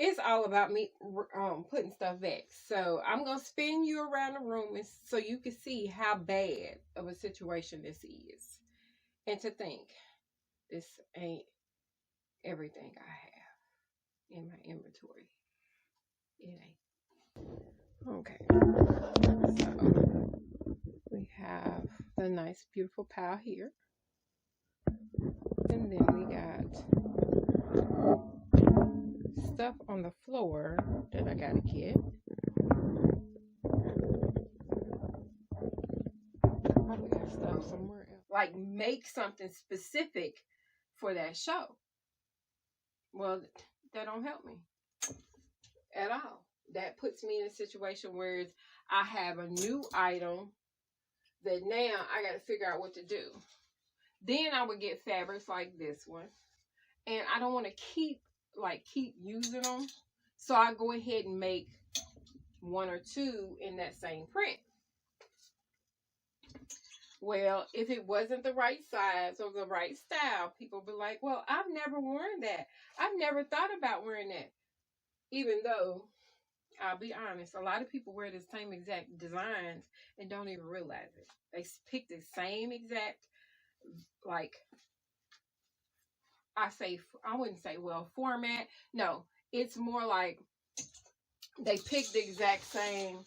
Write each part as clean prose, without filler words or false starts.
it's all about me putting stuff back. So I'm gonna spin you around the room so you can see how bad of a situation this is. And to think, this ain't everything I have in my inventory. It ain't. Okay. So we have the nice, beautiful pile here. And then we got stuff on the floor that I gotta get. Probably got stuff somewhere else. Like make something specific for that show. Well, that don't help me at all. That puts me in a situation where I have a new item that now I got to figure out what to do. Then I would get fabrics like this one, and I don't want to keep using them, so I go ahead and make one or two in that same print. Well, if it wasn't the right size or the right style, people be like, well, I've never worn that. I've never thought about wearing that. Even though, I'll be honest, a lot of people wear the same exact designs and don't even realize it. They pick the same exact, like, I wouldn't say, well, format. No, it's more like they pick the exact same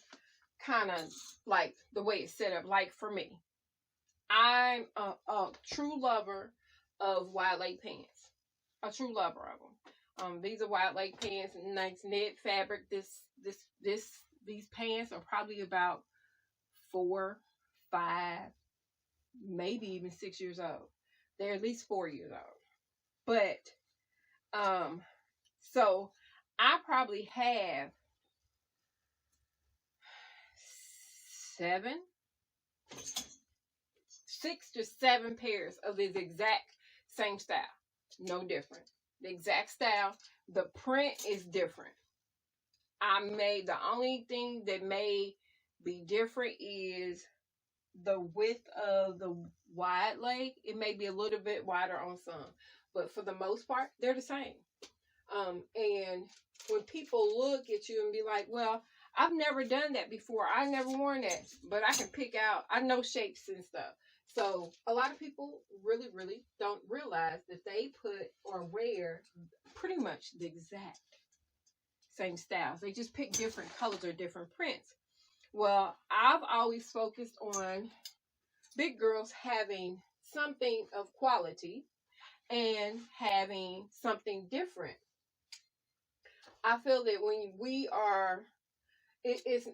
kind of, like, the way it's set up. Like, for me, I'm a true lover of wide leg pants. A true lover of them. These are wide leg pants, nice knit fabric. These pants are probably about 4, 5, maybe even 6 years old. They're at least 4 years old. But so I probably have 6 to 7 pairs of this exact same style. No different. The exact style. The print is different. The only thing that may be different is the width of the wide leg. It may be a little bit wider on some, but for the most part, they're the same. And when people look at you and be like, well, I've never done that before. I never worn that, but I can pick out, I know shapes and stuff. So a lot of people really, really don't realize that they put or wear pretty much the exact same styles. They just pick different colors or different prints. Well, I've always focused on big girls having something of quality and having something different. I feel that when we are, it's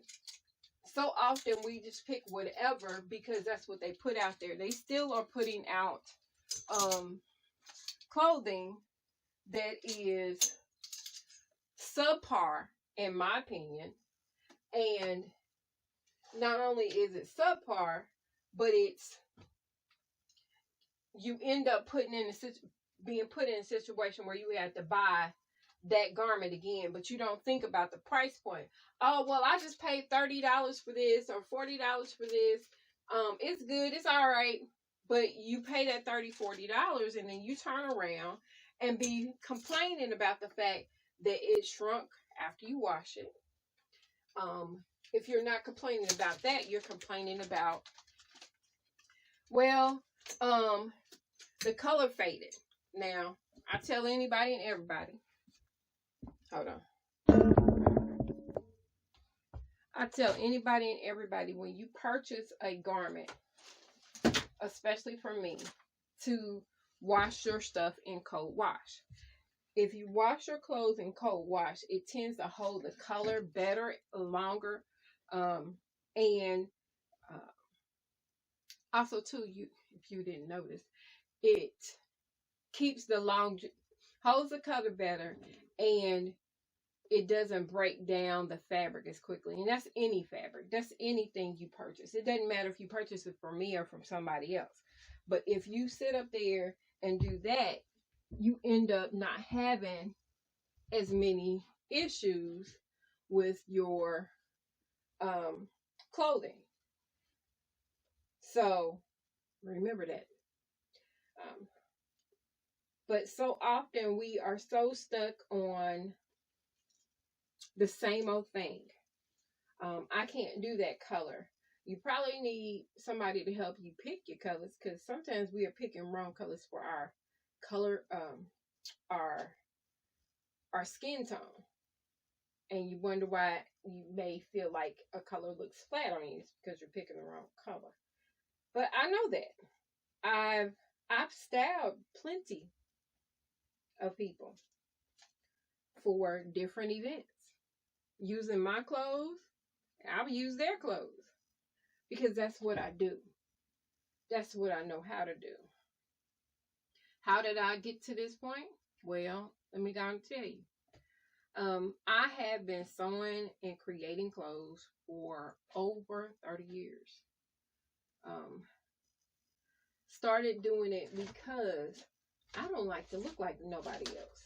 so often we just pick whatever because that's what they put out there. They still are putting out clothing that is subpar, in my opinion. And not only is it subpar, but it's, you end up being put in a situation where you have to buy that garment again, but you don't think about the price point. Oh, well, I just paid $30 for this or $40 for this. It's good, it's all right, but you pay that $30, $40, and then you turn around and be complaining about the fact that it shrunk after you wash it. If you're not complaining about that, you're complaining about, well, the color faded. Now, I tell anybody and everybody, hold on. I tell anybody and everybody, when you purchase a garment, especially for me, to wash your stuff in cold wash. If you wash your clothes in cold wash, it tends to hold the color better, longer, and also too, if you didn't notice, it keeps holds the color better, and it doesn't break down the fabric as quickly. And that's any fabric. That's anything you purchase. It doesn't matter if you purchase it from me or from somebody else. But if you sit up there and do that, you end up not having as many issues with your clothing. So remember that. But so often we are so stuck on the same old thing. I can't do that color. You probably need somebody to help you pick your colors, because sometimes we are picking wrong colors for our color, our skin tone, and you wonder why you may feel like a color looks flat on you. It's because you're picking the wrong color. But I know that I've styled plenty of people for different events using my clothes. I'll use their clothes because that's what I do. That's what I know how to do. How did I get to this point? Well, let me go and tell you. I have been sewing and creating clothes for over 30 years. Started doing it because I don't like to look like nobody else.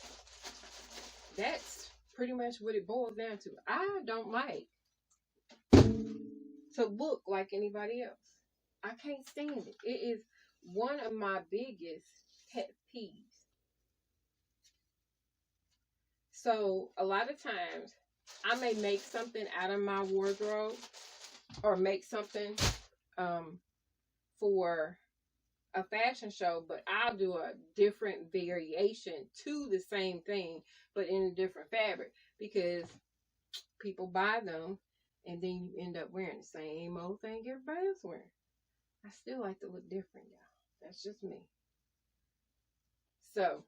That's pretty much what it boils down to. I don't like to look like anybody else. I can't stand it. It is one of my biggest pet peeves. So a lot of times I may make something out of my wardrobe or make something for a fashion show, but I'll do a different variation to the same thing, but in a different fabric, because people buy them and then you end up wearing the same old thing everybody else wearing. I still like to look different, y'all. That's just me. So,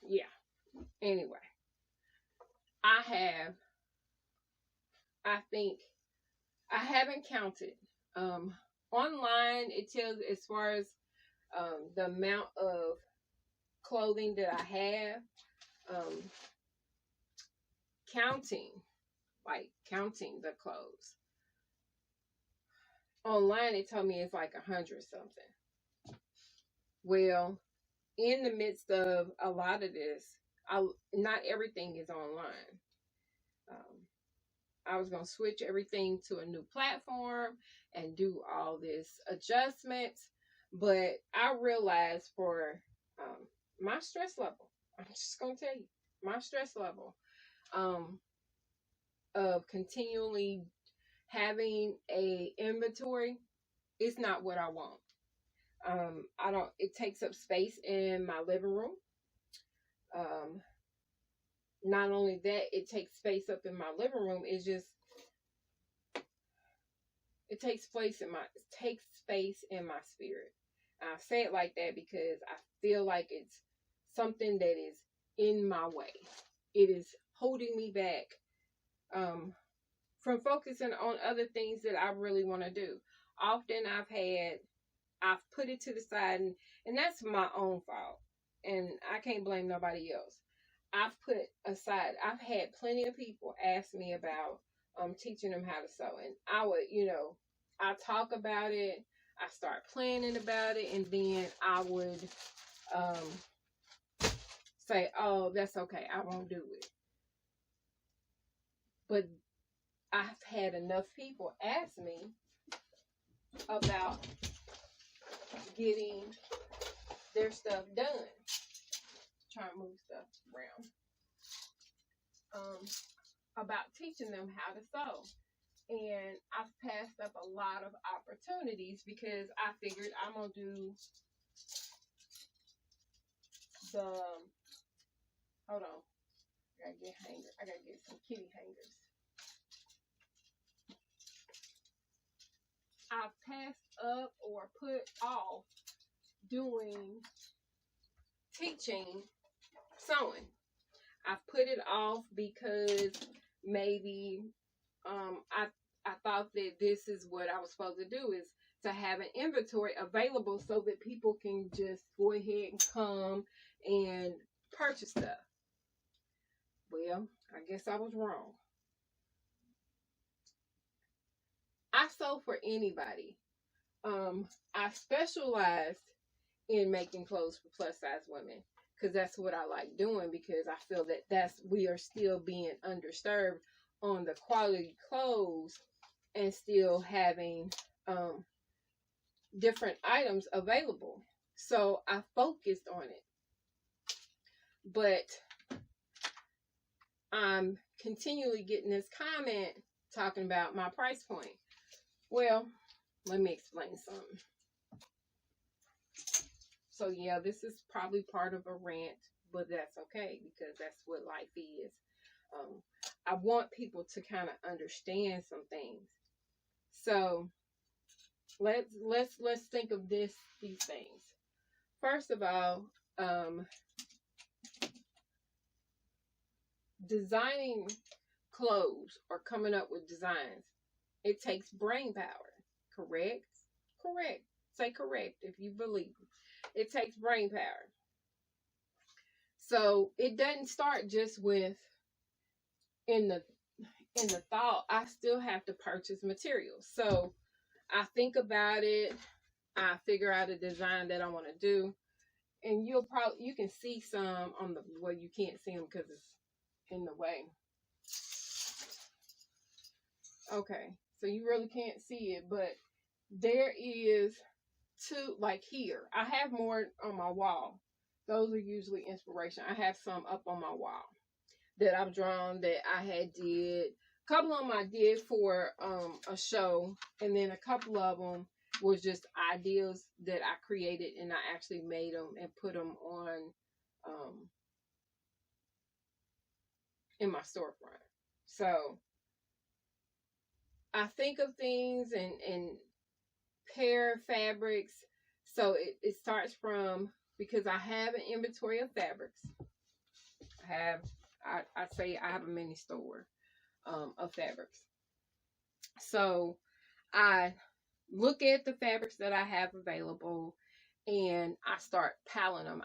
yeah. Anyway, I haven't counted. Online, it tells as far as the amount of clothing that I have, counting the clothes. Online, it told me it's like 100 something. Well, in the midst of a lot of this, not everything is online. I was going to switch everything to a new platform and do all this adjustments, but I realized for my stress level, I'm just going to tell you, my stress level of continually having a inventory is not what I want. It takes up space in my living room. Not only that, it takes space up in my living room. It takes space in my spirit. I say it like that because I feel like it's something that is in my way. It is holding me back from focusing on other things that I really want to do. Often I've put it to the side, and that's my own fault. And I can't blame nobody else. I've had plenty of people ask me about teaching them how to sew. And I would, I talk about it, I start planning about it, and then I would say, oh, that's okay, I won't do it. But I've had enough people ask me about getting their stuff done. Trying to move stuff around. About teaching them how to sew. And I've passed up a lot of opportunities because I figured I'm going to do hold on. I gotta get some kitty hangers. I've passed up or put off teaching sewing. I've put it off because maybe I thought that this is what I was supposed to do, is to have an inventory available so that people can just go ahead and come and purchase stuff. Well, I guess I was wrong. I sew for anybody. I specialized in making clothes for plus size women because that's what I like doing, because I feel that we are still being undisturbed on the quality clothes and still having different items available. So I focused on it. But I'm continually getting this comment talking about my price point. Well, let me explain something. So yeah, this is probably part of a rant, but that's okay because that's what life is. I want people to kind of understand some things. So let's think of these things. First of all, designing clothes or coming up with designs, it takes brain power. Correct? Correct. Say correct if you believe it. It takes brain power. So it doesn't start just with in the thought. I still have to purchase materials. So I think about it. I figure out a design that I want to do, and you can see some on the, well, you can't see them because it's in the way. Okay, so you really can't see it, but there is two, like here. I have more on my wall. Those are usually inspiration. I have some up on my wall that I've drawn that I had did. A couple of them I did for a show, and then a couple of them was just ideas that I created, and I actually made them and put them on in my storefront. So I think of things and pair fabrics. So it starts from, because I have an inventory of fabrics. I say I have a mini store of fabrics. So I look at the fabrics that I have available and I start piling them.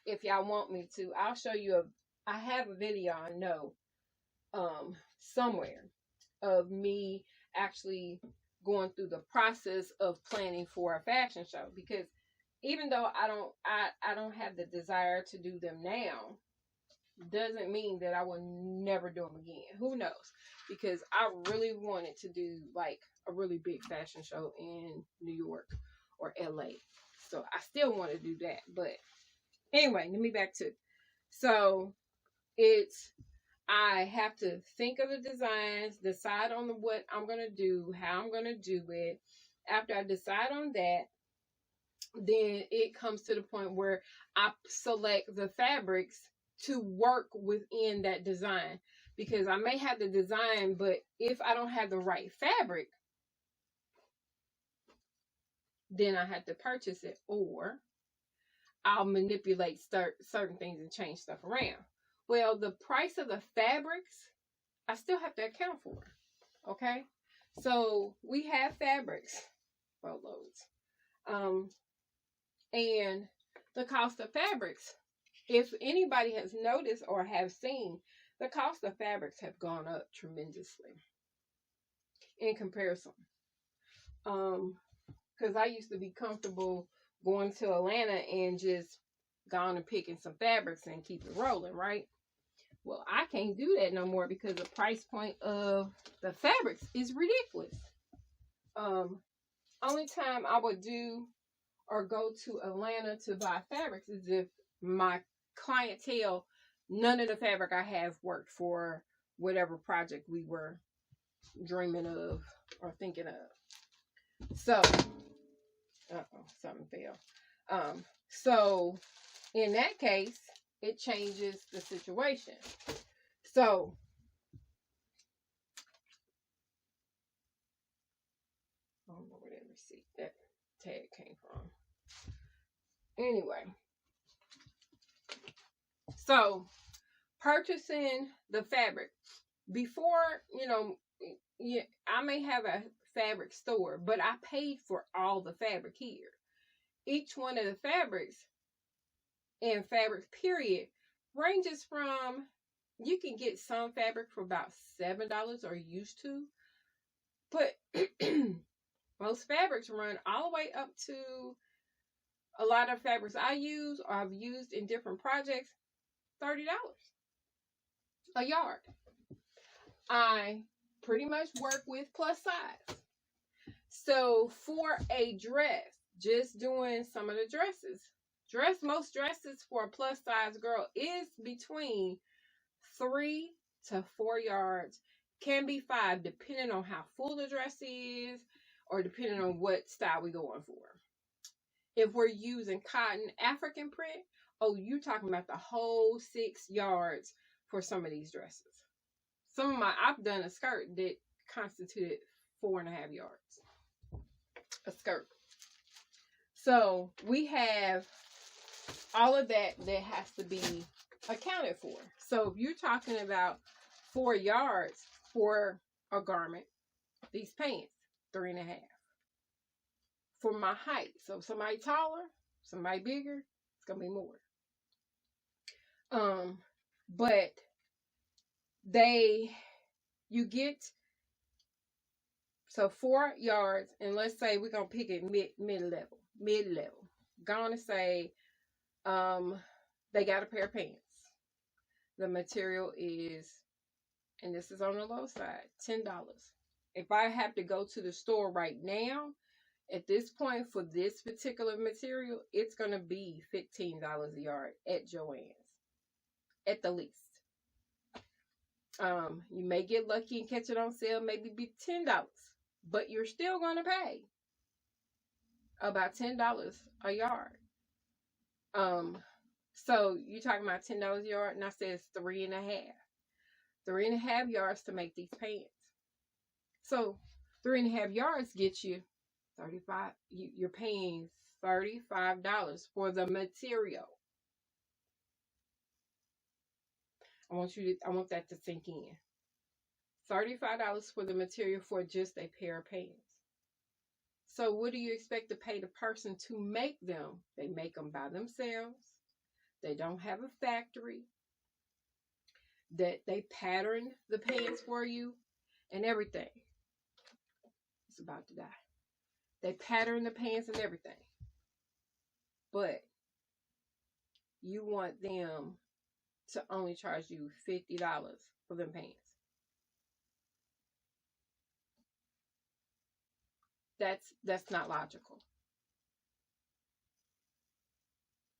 If y'all want me to, I'll show you I have a video I know somewhere of me actually going through the process of planning for a fashion show, because even though I don't have the desire to do them now, doesn't mean that I will never do them again. Who knows? Because I really wanted to do like a really big fashion show in New York or LA. So I still want to do that. But anyway, let me back to it. So I have to think of the designs, decide on what I'm going to do, how I'm going to do it. After I decide on that, then it comes to the point where I select the fabrics to work within that design, because I may have the design, but if I don't have the right fabric, then I have to purchase it, or I'll manipulate certain things and change stuff around. Well, the price of the fabrics, I still have to account for. Okay, so we have fabrics, boatloads, and the cost of fabrics. If anybody has noticed or have seen, the cost of fabrics have gone up tremendously in comparison. Because I used to be comfortable going to Atlanta and just going and picking some fabrics and keep it rolling, right? Well, I can't do that no more because the price point of the fabrics is ridiculous. Only time I would do or go to Atlanta to buy fabrics is if my clientele, none of the fabric I have worked for whatever project we were dreaming of or thinking of. So, something fell. So in that case, it changes the situation. So I don't know where that receipt, that tag came from. Anyway, so purchasing the fabric before, I may have a fabric store, but I paid for all the fabric here. Each one of the fabrics and fabrics period ranges from, you can get some fabric for about $7 or used to, but most fabrics run all the way up to, a lot of fabrics I use or I've used in different projects, $30 a yard. I pretty much work with plus size. So for a dress, just doing some of the dresses, most dresses for a plus size girl is between 3 to 4 yards, can be 5, depending on how full the dress is or depending on what style we're going for. If we're using cotton African print, oh, you're talking about the whole 6 yards for some of these dresses. I've done a skirt that constituted 4.5 yards. A skirt. So we have all of that has to be accounted for. So if you're talking about 4 yards for a garment, these pants, 3.5. For my height. So somebody taller, somebody bigger, it's gonna be more. But you get, so 4 yards, and let's say we're gonna pick it mid-level. Gonna say they got a pair of pants. The material is, and this is on the low side, $10. If I have to go to the store right now, at this point for this particular material, it's going to be $15 a yard at Joann's, at the least. You may get lucky and catch it on sale, maybe be $10, but you're still going to pay about $10 a yard. So you're talking about $10 a yard, and I said it's 3.5. 3.5 yards to make these pants. So 3.5 yards gets you 35. You're paying $35 for the material. I want that to sink in. $35 for the material for just a pair of pants. So what do you expect to pay the person to make them? They make them by themselves. They don't have a factory. That they pattern the pants for you and everything. It's about to die. They pattern the pants and everything. But you want them to only charge you $50 for them pants. That's not logical.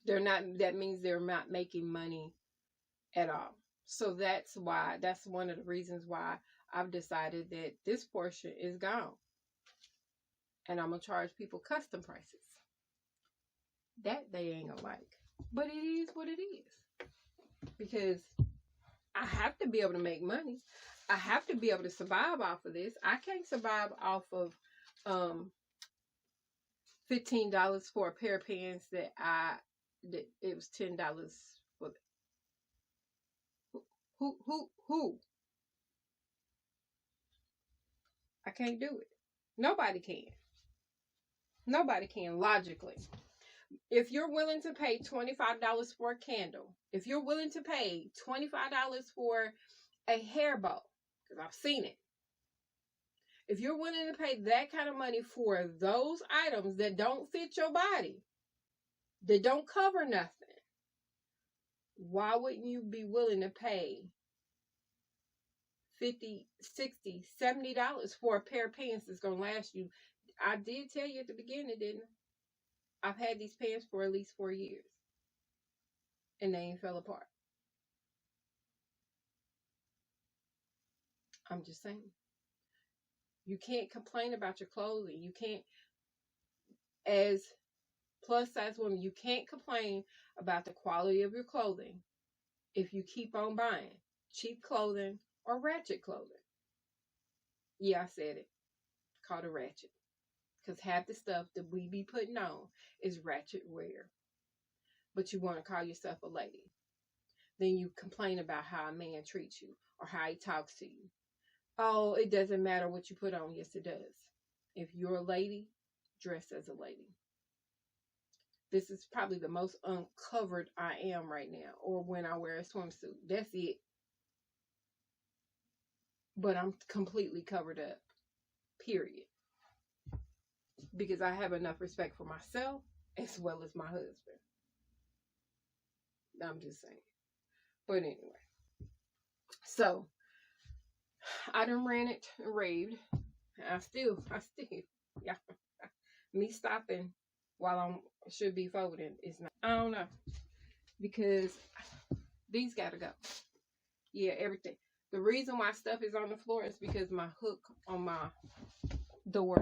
That means they're not making money at all. So that's one of the reasons why I've decided that this portion is gone. And I'm going to charge people custom prices. That they ain't going to like. But it is what it is. Because I have to be able to make money. I have to be able to survive off of this. I can't survive off of $15 for a pair of pants that it was $10 for. Who? I can't do it. Nobody can logically. If you're willing to pay $25 for a candle, if you're willing to pay $25 for a hair bow, because I've seen it. If you're willing to pay that kind of money for those items that don't fit your body, that don't cover nothing, why wouldn't you be willing to pay $50, $60, $70 for a pair of pants that's going to last you? I did tell you at the beginning, didn't I? I've had these pants for at least 4 years. And they ain't fell apart. I'm just saying. You can't complain about your clothing. You can't, as plus size women, you can't complain about the quality of your clothing if you keep on buying cheap clothing or ratchet clothing. Yeah, I said it. Called a ratchet. Because half the stuff that we be putting on is ratchet wear. But you want to call yourself a lady. Then you complain about how a man treats you or how he talks to you. Oh, it doesn't matter what you put on. Yes, it does. If you're a lady, dress as a lady. This is probably the most uncovered I am right now. Or when I wear a swimsuit. That's it. But I'm completely covered up. Period. Because I have enough respect for myself as well as my husband. I'm just saying. But anyway. So, I done ran it and raved. I still, yeah. Me stopping while I should be folding is not. I don't know. Because these gotta go. Yeah, everything. The reason why stuff is on the floor is because my hook on my door.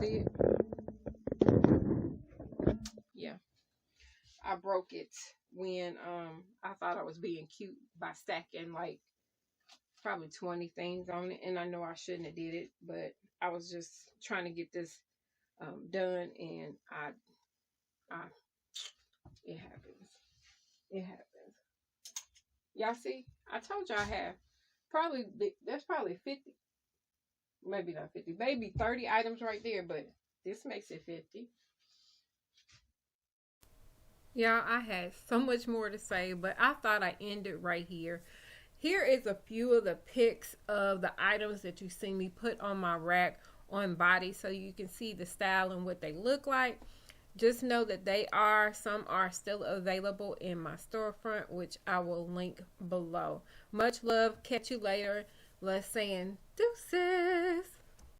See it? Yeah. I broke it when I thought I was being cute by stacking like probably 20 things on it, and I know I shouldn't have did it, but I was just trying to get this done, and I it happens. It happens. Y'all see? I told y'all I have probably that's probably 50, maybe not 50, maybe 30 items right there, but this makes it 50. Yeah, I had so much more to say, but I thought I ended right here. Here is a few of the pics of the items that you see me put on my rack on body so you can see the style and what they look like. Just know that some are still available in my storefront, which I will link below. Much love. Catch you later. LesAnn. Deuces.